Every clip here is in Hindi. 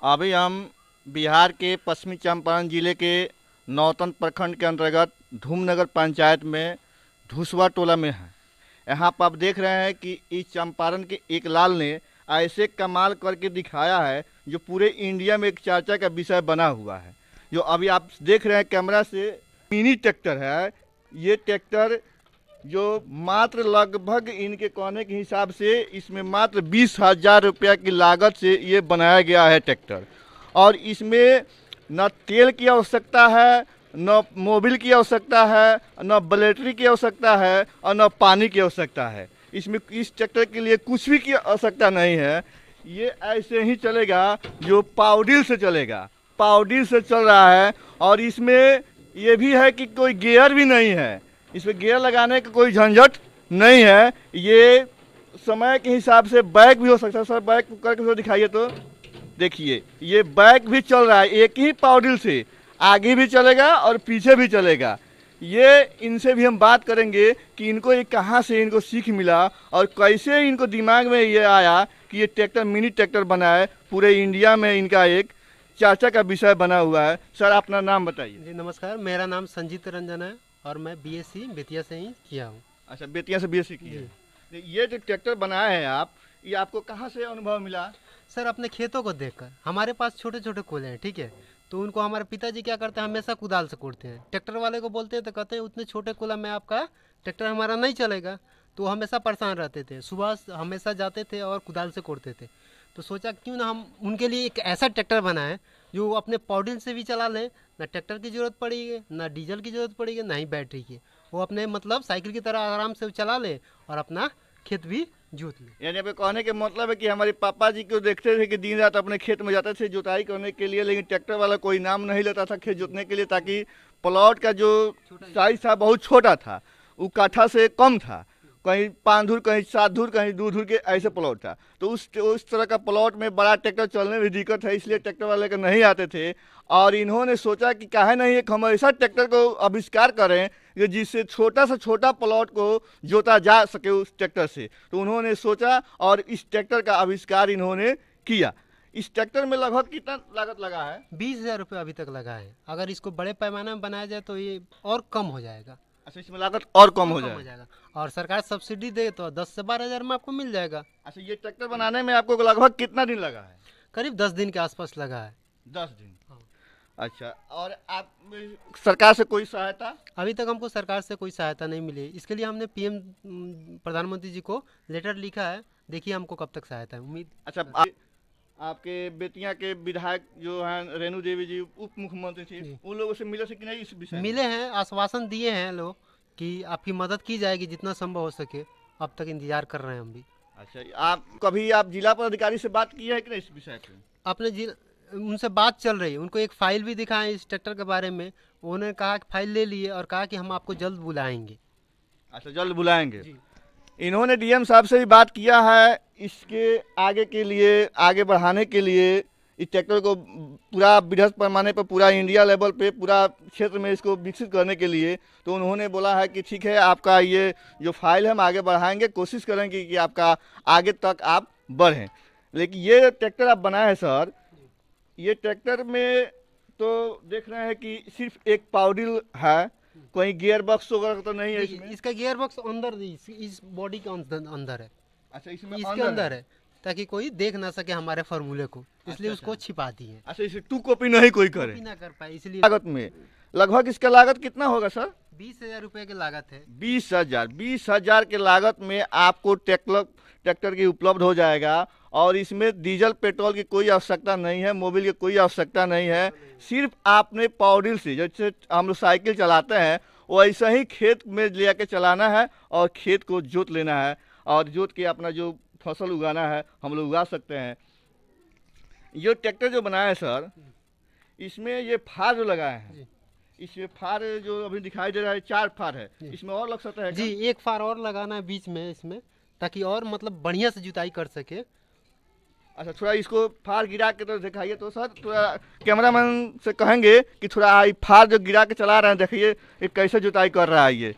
अभी हम बिहार के पश्चिमी चंपारण जिले के नौतन प्रखंड के अंतर्गत धूमनगर पंचायत में धुसवा टोला में हैं। यहाँ पर आप देख रहे हैं कि इस चंपारण के एक लाल ने ऐसे कमाल करके दिखाया है जो पूरे इंडिया में एक चर्चा का विषय बना हुआ है। जो अभी आप देख रहे हैं कैमरा से, मिनी ट्रैक्टर है। ये ट्रैक्टर जो मात्र लगभग इनके कहने के हिसाब से इसमें मात्र 20,000 रुपया की लागत से ये बनाया गया है ट्रैक्टर। और इसमें न तेल की आवश्यकता है, न मोबिल की आवश्यकता है, न बैटरी की आवश्यकता है और न पानी की आवश्यकता है। इसमें इस ट्रैक्टर के लिए कुछ भी की आवश्यकता नहीं है। ये ऐसे ही चलेगा, जो पावडील से चलेगा, पावडील से चल रहा है। और इसमें ये भी है कि कोई गियर भी नहीं है, इसमें गियर लगाने का कोई झंझट नहीं है। ये समय के हिसाब से बैक भी हो सकता है। सर बैक करके तो दिखाइए, तो देखिए ये बैक भी चल रहा है, एक ही पावडील से आगे भी चलेगा और पीछे भी चलेगा। ये इनसे भी हम बात करेंगे कि इनको ये कहाँ से इनको सीख मिला और कैसे इनको दिमाग में ये आया कि ये ट्रैक्टर मिनी ट्रैक्टर बनाए। पूरे इंडिया में इनका एक चर्चा का विषय बना हुआ है। सर अपना नाम बताइए। जी नमस्कार, मेरा नाम संजीत रंजन है और मैं बीएससी बेतिया से ही किया हूँ। अच्छा, बेतिया से बीएससी की है। ये जो ट्रैक्टर बनाए हैं आप, ये आपको कहाँ से अनुभव मिला? सर अपने खेतों को देखकर। हमारे पास छोटे छोटे कोले हैं, ठीक है, तो उनको हमारे पिताजी क्या करते हैं, हमेशा कुदाल से कोड़ते हैं। ट्रैक्टर वाले को बोलते हैं तो कहते हैं उतने छोटे कोला में आपका ट्रैक्टर हमारा नहीं चलेगा। तो वो हमेशा परेशान रहते थे, सुबह हमेशा जाते थे और कुदाल से कोड़ते थे। तो सोचा क्यों ना हम उनके लिए एक ऐसा ट्रैक्टर बनाएं जो अपने पावडील से भी चला लें, ना ट्रैक्टर की ज़रूरत पड़ेगी, ना डीजल की ज़रूरत पड़ेगी, ना ही बैटरी की। वो अपने मतलब साइकिल की तरह आराम से चला ले और अपना खेत भी जोत ले। यानी पे कहने के मतलब है कि हमारे पापा जी को देखते थे कि दिन रात अपने खेत में जाते थे जुताई करने के लिए, लेकिन ट्रैक्टर वाला कोई नाम नहीं लेता था खेत जोतने के लिए, ताकि प्लॉट का जो साइज था बहुत छोटा था, वो काठा से कम था, कहीं 5 धूर, कहीं 7 धूर, कहीं 2 धूर के ऐसे प्लॉट था। तो उस तरह का प्लॉट में बड़ा ट्रैक्टर चलने में दिक्कत है, इसलिए ट्रैक्टर वाले के नहीं आते थे। और इन्होंने सोचा कि काहे नहीं एक हम ऐसा ट्रैक्टर को आविष्कार करें कि जिससे छोटा सा छोटा प्लॉट को जोता जा सके उस ट्रैक्टर से। तो उन्होंने सोचा और इस ट्रैक्टर का आविष्कार इन्होंने किया। इस ट्रैक्टर में लगभग कितना लागत लगा है? 20,000 रुपये अभी तक लगा है। अगर इसको बड़े पैमाने में बनाया जाए तो ये और कम हो जाएगा। अच्छा, इसमें लागत और कम हो जाएगा। और सरकार सब्सिडी दे तो 10 से 12,000 में आपको मिल जाएगा। अच्छा, ये ट्रैक्टर बनाने में आपको लगभग कितना दिन लगा है? करीब 10 दिन के आसपास लगा है। 10 दिन। हाँ। अच्छा, और आप सरकार से कोई सहायता? अभी तक हमको सरकार से कोई सहायता नहीं मिली। इसके लिए हमने पीएम प्रधानमंत्री जी को लेटर लिखा है, देखिए हमको कब तक सहायता है। उम्मीद। अच्छा, आपके बेतिया के विधायक जो हैं रेणु देवी जी, उप मुख्यमंत्री थी, उन लोगों से मिले थे कि नहीं इस विषय में? मिले हैं, आश्वासन दिए हैं लोग कि आपकी मदद की जाएगी जितना संभव हो सके। अब तक इंतजार कर रहे हैं हम भी। अच्छा, आप कभी आप जिला पदाधिकारी से बात की है कि नहीं इस विषय पे? अपने उनसे बात चल रही है, उनको एक फाइल भी दिखाएं इस ट्रैक्टर के बारे में। उन्होंने कहा कि फाइल ले लिए और कहा कि हम आपको जल्द बुलाएंगे। अच्छा, जल्द बुलाएंगे। इन्होंने डीएम साहब से भी बात किया है इसके आगे के लिए, आगे बढ़ाने के लिए इस ट्रैक्टर को पूरा बृहद पैमाने पर, पूरा इंडिया लेवल पे, पूरा क्षेत्र में इसको विकसित करने के लिए। तो उन्होंने बोला है कि ठीक है, आपका ये जो फाइल है हम आगे बढ़ाएंगे, कोशिश करेंगे कि आपका आगे तक आप बढ़ें। लेकिन ये ट्रैक्टर आप बनाए हैं सर, ये ट्रैक्टर में तो देख रहे हैं कि सिर्फ एक पावडील है, कोई गियर बॉक्स वगैरह तो नहीं है इसमें? इसका गियर बॉक्स अंदर इस बॉडी के अंदर है। अच्छा, इसमें इसके अंदर है ताकि कोई देख ना सके हमारे फार्मूले को, इसलिए उसको छिपा दी है। अच्छा, इसे टू कॉपी नहीं कोई करे, कॉपी ना कर पाए, इसलिए। लागत में लगभग इसका लागत कितना होगा सर? 20,000 रुपये की लागत है। 20,000 के लागत में आपको ट्रैक्टर की उपलब्ध हो जाएगा। और इसमें डीजल पेट्रोल की कोई आवश्यकता नहीं है, मोबिल की कोई आवश्यकता नहीं है। सिर्फ आपने पावडील से, जैसे हम लोग साइकिल चलाते हैं, वो ऐसा ही खेत में ले आके चलाना है और खेत को जोत लेना है और जोत के अपना जो फसल उगाना है हम लोग उगा सकते हैं। ये ट्रैक्टर जो बनाया है सर, इसमें ये फार जो लगाए हैं, इसमें फार जो अभी दिखाई दे रहा है 4 फार है, इसमें और लग सकता है जी, एक फार और लगाना है बीच में इसमें, ताकि और मतलब बढ़िया से जुताई कर सके। अच्छा, थोड़ा इसको फार गिरा के तो दिखाइए तो सर, थोड़ा कैमरामैन से कहेंगे कि थोड़ा फार जो गिरा के चला रहे हैं, देखिए ये कैसे जुताई कर रहा है। ये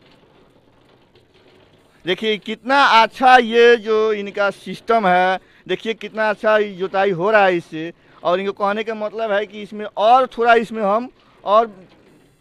देखिए कितना अच्छा ये जो इनका सिस्टम है, देखिए कितना अच्छा जुताई हो रहा है इससे। और इनको कहने का मतलब है कि इसमें और थोड़ा इसमें हम और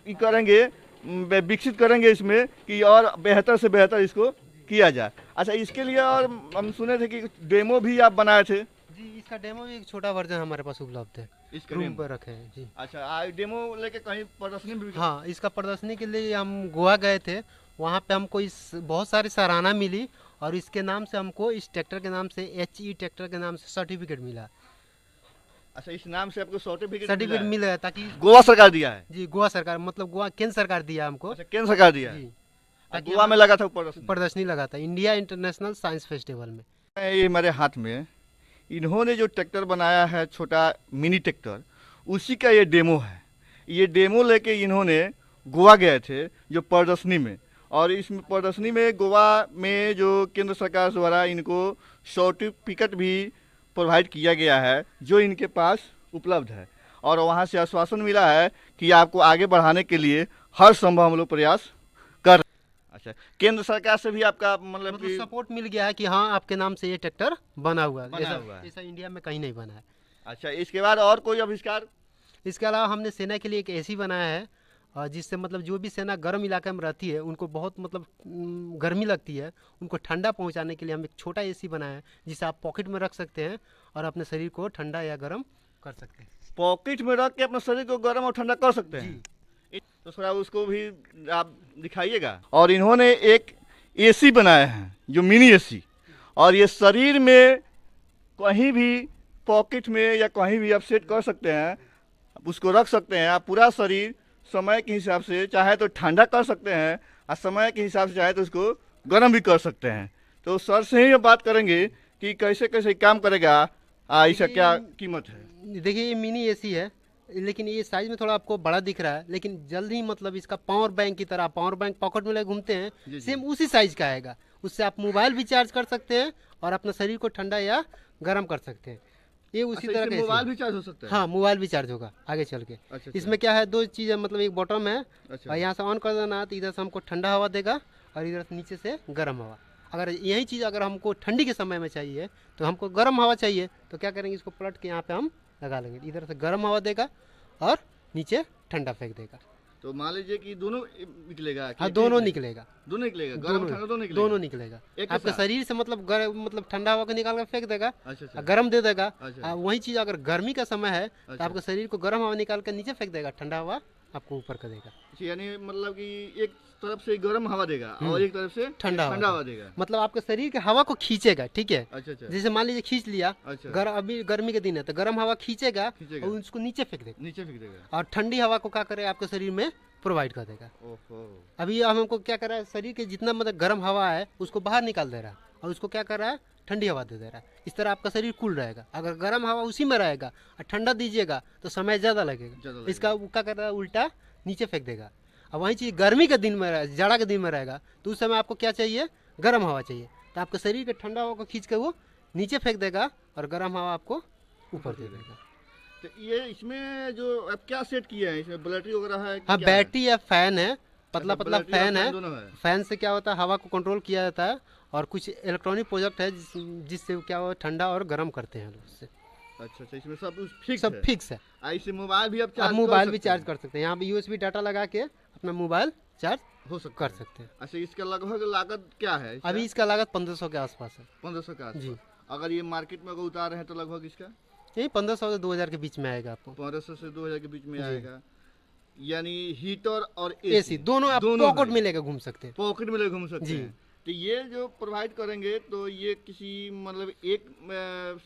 करेंगे, विकसित करेंगे इसमें कि और बेहतर से बेहतर इसको किया जाए। अच्छा, इसके लिए और हम सुने थे कि डेमो भी आप बनाए थे। जी, इसका डेमो भी एक छोटा वर्जन हमारे पास उपलब्ध है, इसका रूम डेमो पर रखे हैं जी। अच्छा, डेमो लेके कहीं प्रदर्शनी भी हाँ, इसका प्रदर्शनी के लिए हम गोवा गए थे, वहाँ पे हमको इस बहुत सारी सराहना मिली और इसके नाम से हमको, इस ट्रैक्टर के नाम से, HE ट्रैक्टर के नाम से सर्टिफिकेट मिला। अच्छा, इस नाम से आपको सर्टिफिकेट मिल गया ताकि गोवा सरकार दिया है। जी, गोवा सरकार मतलब गोवा केंद्र सरकार दिया हमको। अच्छा, केंद्र सरकार दिया है। जी, और ताकि गोवा में लगा था प्रदर्शनी। प्रदर्शनी लगा था इंडिया इंटरनेशनल साइंस फेस्टिवल में। ये हमारे हाथ में इन्होंने जो ट्रैक्टर बनाया है, छोटा मिनी ट्रैक्टर, उसी का ये डेमो है। ये डेमो लेके इन्होंने गोवा गए थे जो प्रदर्शनी में, और इस प्रदर्शनी में गोवा में जो केंद्र सरकार द्वारा इनको सर्टिफिकेट भी प्रोवाइड किया गया है जो इनके पास उपलब्ध है। और वहाँ से आश्वासन मिला है कि आपको आगे बढ़ाने के लिए हर संभव हम लोग प्रयास कर। अच्छा, केंद्र सरकार से भी आपका मतलब कि सपोर्ट मिल गया है कि हाँ, आपके नाम से ये ट्रैक्टर बना हुआ है। बना हुआ है। ऐसा इंडिया में कहीं नहीं बना है। अच्छा, इसके बाद और कोई आविष्कार? इसके अलावा हमने सेना के लिए एक AC बनाया है, जिससे मतलब जो भी सेना गर्म इलाके में रहती है उनको बहुत मतलब गर्मी लगती है, उनको ठंडा पहुंचाने के लिए हम एक छोटा AC बनाया है जिसे आप पॉकेट में रख सकते हैं और अपने शरीर को ठंडा या गर्म कर सकते हैं। पॉकेट में रख के अपने शरीर को गर्म और ठंडा कर सकते हैं। तो थोड़ा उसको भी आप दिखाइएगा। और इन्होंने एक AC बनाया है जो मिनी AC, और ये शरीर में कहीं भी पॉकेट में या कहीं भी आप सेट कर सकते हैं, उसको रख सकते हैं। आप पूरा शरीर समय के हिसाब से चाहे तो ठंडा कर सकते हैं और समय के हिसाब से चाहे तो उसको गर्म भी कर सकते हैं। तो सर से ही बात करेंगे कि कैसे कैसे काम करेगा, इसका क्या कीमत है। देखिए, ये मिनी AC है, लेकिन ये साइज में थोड़ा आपको बड़ा दिख रहा है, लेकिन जल्द ही मतलब इसका पावर बैंक की तरह, पावर बैंक पॉकेट में लेके घूमते हैं, सेम उसी साइज का आएगा। उससे आप मोबाइल भी चार्ज कर सकते हैं और अपना शरीर को ठंडा या गर्म कर सकते हैं। ये उसी तरह का मोबाइल भी चार्ज हो सकता है। हाँ, मोबाइल भी चार्ज होगा आगे चल के। अच्छा, इसमें क्या है, दो चीज़ है, मतलब एक बॉटम है अच्छा। और यहाँ से ऑन कर देना तो इधर से हमको ठंडा हवा देगा और इधर से नीचे से गर्म हवा। अगर यही चीज़ अगर हमको ठंडी के समय में चाहिए तो हमको गर्म हवा चाहिए, तो क्या करेंगे, इसको पलट के यहाँ पे हम लगा लेंगे, इधर से गर्म हवा देगा और नीचे ठंडा फेंक देगा। तो मान लीजिए कि दोनों निकलेगा। हाँ, दोनों निकलेगा, दोनों निकलेगा, गर्म ठंडा दोनों निकलेगा। दोनों निकलेगा। आपके शरीर से मतलब ठंडा हवा को निकाल कर फेंक देगा, अच्छा, गर्म दे देगा। अच्छा। वही चीज़ अगर गर्मी का समय है तो अच्छा। आपके शरीर को गर्म हवा निकाल कर नीचे फेंक देगा, ठंडा हवा आपको ऊपर कर देगा। यानी मतलब कि एक तरफ से गर्म हवा देगा और एक तरफ से ठंडा हवा देगा। मतलब आपके शरीर के हवा को खींचेगा, ठीक है। अच्छा, अच्छा। जैसे मान लीजिए खींच लिया, अच्छा। अभी गर्मी के दिन है तो गर्म हवा खींचेगा खींचेगा। और उसको नीचे फेंक देगा, नीचे फेंक देगा। और ठंडी हवा को क्या करेगा, आपके शरीर में प्रोवाइड कर देगा। ओहो। अभी हमको क्या कर रहा है, शरीर के जितना मतलब गर्म हवा है उसको बाहर निकाल दे रहा है और उसको क्या कर रहा है, ठंडी हवा दे दे रहा है। इस तरह आपका शरीर कूल रहेगा। अगर गर्म हवा उसी में रहेगा और ठंडा दीजिएगा तो समय ज़्यादा लगेगा। इसका वो क्या कर रहा है, उल्टा नीचे फेंक देगा। अब वही चीज़ गर्मी के दिन में जाड़ा के दिन में रहेगा तो उस समय आपको क्या चाहिए, गर्म हवा चाहिए, तो आपके शरीर के ठंडा हवा को खींच के वो नीचे फेंक देगा और गर्म हवा आपको ऊपर दे देगा। तो ये इसमें जो अब क्या सेट किया है, इसमें बैटरी वगैरह है? हाँ, बैटरी या फैन है, पतला पतला फैन है। दोनों है। फैन से क्या होता है, हवा को कंट्रोल किया जाता है, और कुछ इलेक्ट्रॉनिक प्रोजेक्ट है जिससे क्या हो, ठंडा और गर्म करते हैं उससे। अच्छा, इसमें सब फिक्स सब फिक्स है। इससे मोबाइल भी आप मोबाइल भी चार्ज कर सकते हैं, यहाँ पे USB डाटा लगा के अपना मोबाइल चार्ज हो सकता कर सकते हैं। अच्छा, इसका लगभग लागत क्या है? अभी इसका लागत 1500 के आसपास है। 1500 का जी। अगर ये मार्केट में अगर उतार रहे हैं तो लगभग इसका यही 1500 से 2000 के बीच में आएगा आपको। 1500 से 2000 के बीच में आएगा। यानी हीटर और AC दोनों आप पॉकेट में लेकर घूम सकते हैं। पॉकेट में लेकर घूम सकते जी। हैं। तो ये जो प्रोवाइड करेंगे तो ये किसी मतलब एक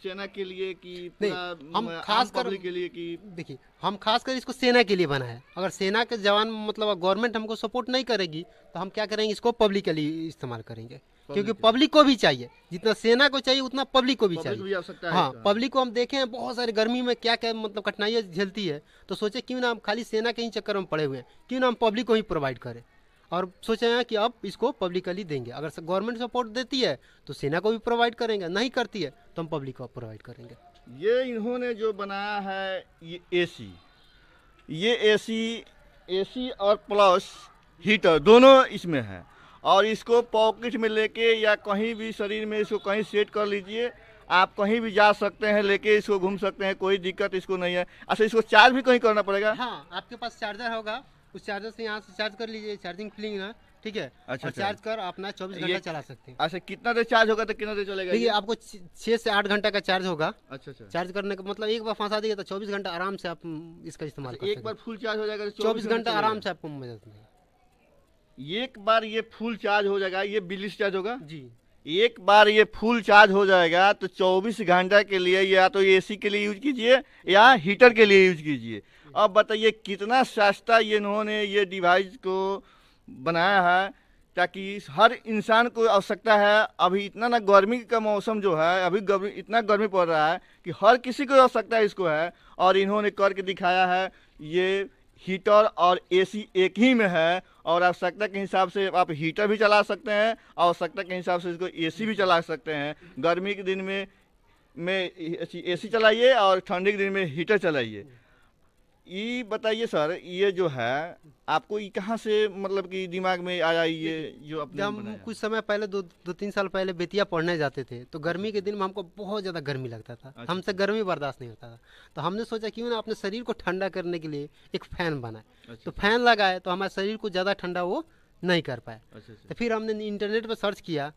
सेना के लिए कि पूरा हम खास कर के लिए कि देखिए, हम खासकर इसको सेना के लिए बना है। अगर सेना के जवान मतलब गवर्नमेंट हमको सपोर्ट नहीं करेगी तो हम क्या करेंगे, इसको पब्लिक के लिए इस्तेमाल करेंगे, क्योंकि पब्लिक को भी चाहिए, जितना सेना को चाहिए उतना पब्लिक को भी चाहिए। हाँ, पब्लिक को हम देखें बहुत सारी गर्मी में क्या क्या मतलब कठिनाइयाँ झेलती है, तो सोचे क्यों ना हम खाली सेना के ही चक्कर में पड़े हुए हैं, क्यों ना हम पब्लिक को ही प्रोवाइड करें। और सोचे हैं कि अब इसको पब्लिकली देंगे। अगर गवर्नमेंट सपोर्ट देती है तो सेना को भी प्रोवाइड करेंगे, नहीं करती है तो हम पब्लिक को प्रोवाइड करेंगे। ये इन्होंने जो बनाया है ये AC और प्लस हीटर दोनों इसमें है, और इसको पॉकेट में लेके या कहीं भी शरीर में इसको कहीं सेट कर लीजिए, आप कहीं भी जा सकते हैं, लेके इसको घूम सकते हैं, कोई दिक्कत इसको नहीं है। अच्छा, इसको चार्ज भी कहीं करना पड़ेगा? हाँ, आपके पास चार्जर होगा, उस चार्जर से यहाँ से चार्ज कर लीजिए, चार्जिंग प्लिंग है, ठीक है। अच्छा, और चार्ज कर अपना 24 घंटा चला सकते हैं। अच्छा, कितना देर चार्ज होगा तो कितना देर चलेगा देखिए ये? आपको 6 से 8 घंटा का चार्ज होगा। अच्छा अच्छा। चार्ज करने का मतलब एक बार फंसा दिए तो 24 घंटा आराम से आप इसका इस्तेमाल कर एक सकते बार फुल चार्ज हो जाएगा हैं। तो 24 घंटा आराम चलेगा? से आपको मदद मिलेगी। एक बार ये फुल चार्ज हो जाएगा, ये बिजली से चार्ज होगा? जी, एक बार ये फुल चार्ज हो जाएगा तो 24 घंटा के लिए या तो एसी के लिए यूज कीजिए या हीटर के लिए यूज कीजिए। अब बताइए कितना सस्ता ये इन्होंने ये डिवाइस को बनाया है, ताकि हर इंसान को आवश्यकता है। अभी इतना ना गर्मी का मौसम जो है, अभी इतना गर्मी पड़ रहा है कि हर किसी को आवश्यकता इसको है, और इन्होंने करके दिखाया है। ये हीटर और एसी एक ही में है, और आवश्यकता के हिसाब से आप हीटर भी चला सकते हैं, आवश्यकता के हिसाब से इसको एसी भी चला सकते हैं। गर्मी के दिन में एसी चलाइए और ठंडी के दिन में हीटर चलाइए। ये बताइए सर, ये जो है आपको ये कहाँ से मतलब कि दिमाग में आया ये जो जब अपने हम बनाया? कुछ समय पहले 2-3 साल पहले बेतिया पढ़ने जाते थे, तो गर्मी के दिन में हमको बहुत ज़्यादा गर्मी लगता था। अच्छा। हमसे गर्मी बर्दाश्त नहीं होता था, तो हमने सोचा क्यों ना अपने शरीर को ठंडा करने के लिए एक फ़ैन बनाए। अच्छा तो फैन लगाए तो हमारे शरीर को ज़्यादा ठंडा वो नहीं कर पाए। अच्छा अच्छा। तो फिर हमने इंटरनेट पर सर्च किया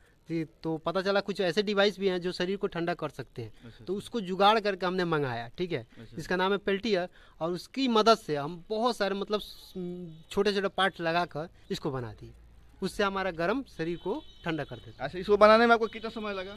तो पता चला कुछ ऐसे डिवाइस भी हैं जो शरीर को ठंडा कर सकते हैं। अच्छा, तो उसको जुगाड़ करके हमने मंगाया, ठीक है। अच्छा। इसका नाम है पेल्टियर, और उसकी मदद से हम बहुत सारे मतलब छोटे छोटे पार्ट लगाकर इसको बना दिए। उससे हमारा गर्म शरीर को ठंडा कर देता है। अच्छा, इसको बनाने में आपको कितना समय लगा?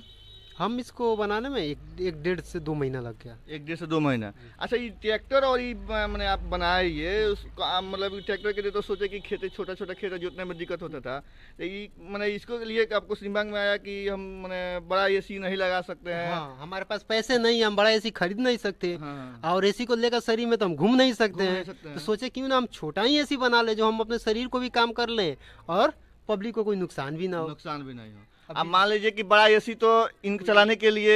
हम इसको बनाने में एक 1.5 से 2 महीना लग गया। 1 डेढ़ से 2 महीना। अच्छा, ये ट्रैक्टर और ये मैंने आप बनाए ये उसको मतलब ट्रैक्टर के लिए तो सोचे कि खेत छोटा छोटा खेत जोतने में दिक्कत होता था, तो ये मैंने इसको लिए आपको दिमाग में आया कि हम मैंने बड़ा एसी नहीं लगा सकते हैं? हाँ, हमारे पास पैसे नहीं, हम बड़ा एसी खरीद नहीं सकते। हाँ, और एसी को लेकर शरीर में तो हम घूम नहीं सकते घूम नहीं हैं। सकते हैं। तो सोचे क्यों ना हम छोटा ही एसी बना ले जो हम अपने शरीर को भी काम कर लें और पब्लिक को कोई नुकसान भी ना हो। नुकसान भी नहीं हो। अब मान लीजिए कि बड़ा एसी तो इनको चलाने के लिए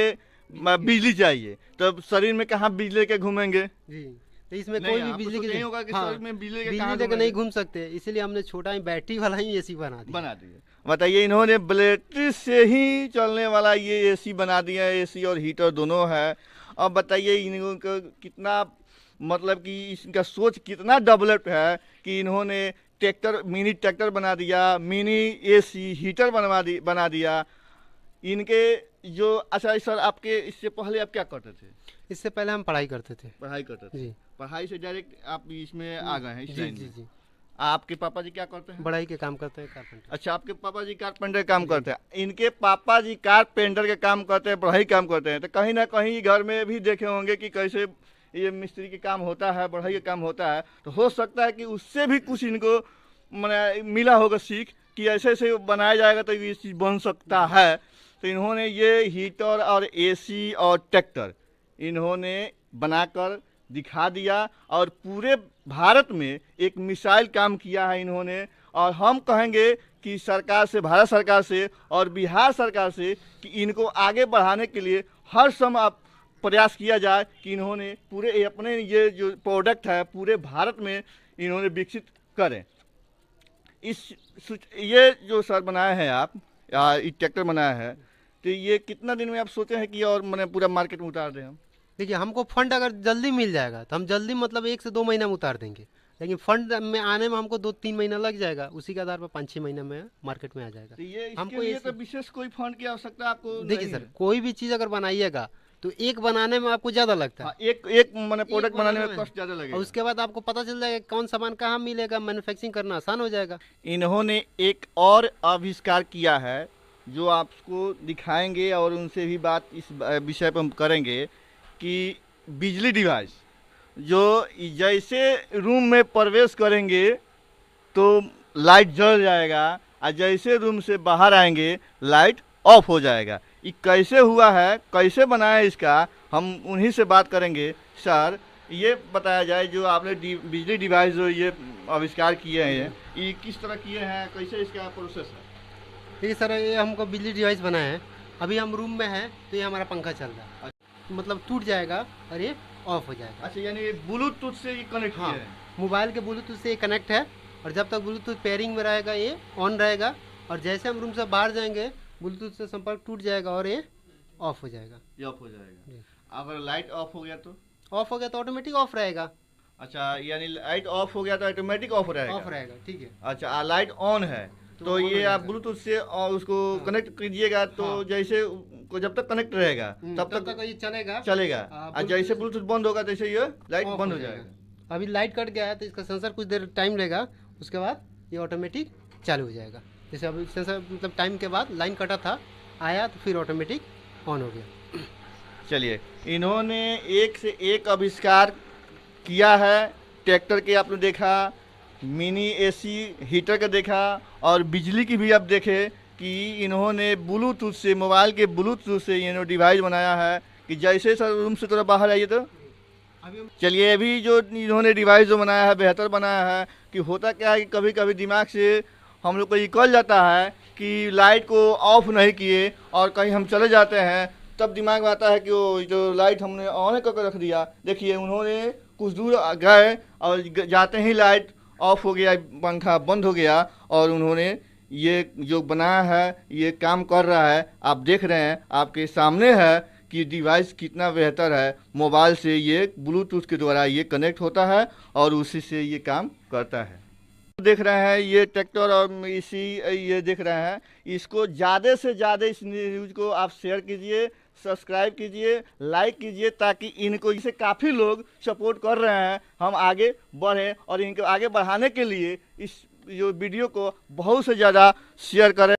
बिजली चाहिए, तो शरीर में कहाँ बिजली लेके घूमेंगे? जी, तो इसमें नहीं, कोई भी आपको बिजली तो की नहीं होगा कि शरीर में बिजली लेके कहाँ लेकर घूमेंगे? नहीं घूम सकते, इसलिए हमने छोटा ही बैटरी वाला ही एसी बना दिया। बना दिए। बताइए, इन्होंने बैटरी से ही चलने वाला ये एसी बना दिया। एसी और हीटर दोनों है। अब बताइए इनको कितना मतलब कि इनका सोच कितना डेवलप्ड है कि इन्होंने मिनी ट्रैक्टर बना दिया, मिनी एसी हीटर बना दिया इनके जो। अच्छा सर, आपके इससे पहले आप क्या करते थे? इससे पहले हम पढ़ाई करते थे। पढ़ाई करते थे? जी, पढ़ाई से डायरेक्ट आप इसमें आ गए हैं, इस जी लाइन जी में। जी। आपके पापा जी क्या करते हैं? बढ़ाई के काम करते हैं, कारपेंटर। अच्छा, आपके पापा जी कारपेंटर काम करते हैं। इनके पापा जी कारपेंटर के काम करते हैं, बढ़ई काम करते हैं। तो कहीं ना कहीं घर में भी देखे होंगे कि कैसे ये मिस्त्री के काम होता है, बढ़ई का काम होता है। तो हो सकता है कि उससे भी कुछ इनको मैंने मिला होगा सीख कि ऐसे ऐसे बनाया जाएगा तो ये चीज़ बन सकता है। तो इन्होंने ये हीटर और एसी और ट्रैक्टर इन्होंने बनाकर दिखा दिया, और पूरे भारत में एक मिसाइल काम किया है इन्होंने। और हम कहेंगे कि सरकार से, भारत सरकार से और बिहार सरकार से कि इनको आगे बढ़ाने के लिए हर समय प्रयास किया जाए कि इन्होंने पूरे अपने ये जो प्रोडक्ट है पूरे भारत में इन्होंने विकसित करें। ये जो सर बनाए हैं आप, ये ट्रैक्टर बनाया है, तो ये कितना दिन में आप सोचे हैं कि और मैंने पूरा मार्केट में उतार दें हम? देखिए, हमको फंड अगर जल्दी मिल जाएगा तो हम जल्दी मतलब 1 से 2 महीना में उतार देंगे। लेकिन फंड में आने में हमको 2-3 महीना लग जाएगा, उसी के आधार पर 5-6 महीने में मार्केट में आ जाएगा। तो ये हमको इसके लिए तो विशेष कोई फंड की आवश्यकता आपको देखिए नहीं सर, है? कोई भी चीज़ अगर बनाइएगा तो एक बनाने में आपको ज़्यादा लगता है। हाँ, एक मैंने प्रोडक्ट बनाने में में कॉस्ट ज़्यादा लगेगा। और उसके बाद आपको पता चल जाएगा कौन सामान कहाँ मिलेगा, मैन्युफैक्चरिंग करना आसान हो जाएगा। इन्होंने एक और आविष्कार किया है जो आपको दिखाएंगे, और उनसे भी बात इस विषय पर हम करेंगे कि बिजली डिवाइस जो जैसे रूम में प्रवेश करेंगे तो लाइट जल जाएगा, और जैसे रूम से बाहर आएंगे लाइट ऑफ हो जाएगा। ये कैसे हुआ है, कैसे बनाया इसका, हम उन्हीं से बात करेंगे। सर, ये बताया जाए जो आपने बिजली डिवाइस जो ये आविष्कार किए हैं ये किस तरह किए हैं, कैसे इसका प्रोसेस है? देखिए सर, ये हमको बिजली डिवाइस बनाया है। अभी हम रूम में हैं तो ये हमारा पंखा चल रहा है, मतलब टूट जाएगा और ये ऑफ हो जाएगा। अच्छा, यानी ब्लूटूथ से ये कनेक्ट हाँ, किया है? मोबाइल के ब्लूटूथ से ये कनेक्ट है, और जब तक ब्लूटूथ पेयरिंग में रहेगा ये ऑन रहेगा, और जैसे हम रूम से बाहर जाएंगे ब्लूटूथ से संपर्क टूट जाएगा और ये ऑफ हो जाएगा। ये ऑफ हो जाएगा। जी। अगर लाइट ऑफ हो गया तो? ऑफ हो गया तो ऑटोमेटिक ऑफ रहेगा। अच्छा, यानी लाइट ऑफ हो गया तो ऑटोमेटिक ऑफ रहेगा। ऑफ रहेगा, ठीक है। अच्छा, लाइट ऑन है तो तो on हो ये आप जाएगा। ब्लूटूथ से और उसको हाँ। कनेक्ट कीजिएगा तो हाँ। जैसे को जब तक कनेक्ट रहेगा तब तब तक तक ये चलेगा। चलेगा। और जैसे Bluetooth ब्लूटूथ बंद होगा तैसे ये लाइट ऑफ बंद हो हो जाएगा। अभी लाइट कट गया है तो इसका सेंसर कुछ देर टाइम लेगा, उसके बाद ये ऑटोमेटिक चालू हो जाएगा। जैसे अभी सेंसर मतलब टाइम के बाद लाइन कटा था, आया तो फिर ऑटोमेटिक ऑन हो गया। चलिए, इन्होंने एक से एक आविष्कार किया है। ट्रैक्टर के आपने देखा, मिनी एसी हीटर का देखा, और बिजली की भी आप देखे कि इन्होंने ब्लूटूथ से, मोबाइल के ब्लूटूथ से इन्होंने डिवाइस बनाया है कि जैसे सर रूम से थोड़ा बाहर आइए तो अभी हम चलिए, अभी जो इन्होंने डिवाइस जो बनाया है बेहतर बनाया है। कि होता क्या है कि कभी कभी दिमाग से हम लोग को निकल जाता है कि लाइट को ऑफ नहीं किए और कहीं हम चले जाते हैं, तब दिमाग में आता है कि वो जो लाइट हमने ऑन करके रख दिया। देखिए, उन्होंने कुछ दूर गए और जाते ही लाइट ऑफ हो गया, पंखा बंद हो गया, और उन्होंने ये जो बनाया है ये काम कर रहा है। आप देख रहे हैं, आपके सामने है कि डिवाइस कितना बेहतर है। मोबाइल से ये ब्लूटूथ के द्वारा ये कनेक्ट होता है और उसी से ये काम करता है। देख रहे हैं ये ट्रैक्टर और इसी ये देख रहे हैं, इसको ज़्यादा से ज़्यादा इस न्यूज़ को आप शेयर कीजिए, सब्सक्राइब कीजिए, लाइक कीजिए, ताकि इनको इसे काफ़ी लोग सपोर्ट कर रहे हैं, हम आगे बढ़ें और इनको आगे बढ़ाने के लिए इस जो वीडियो को बहुत से ज़्यादा शेयर करें।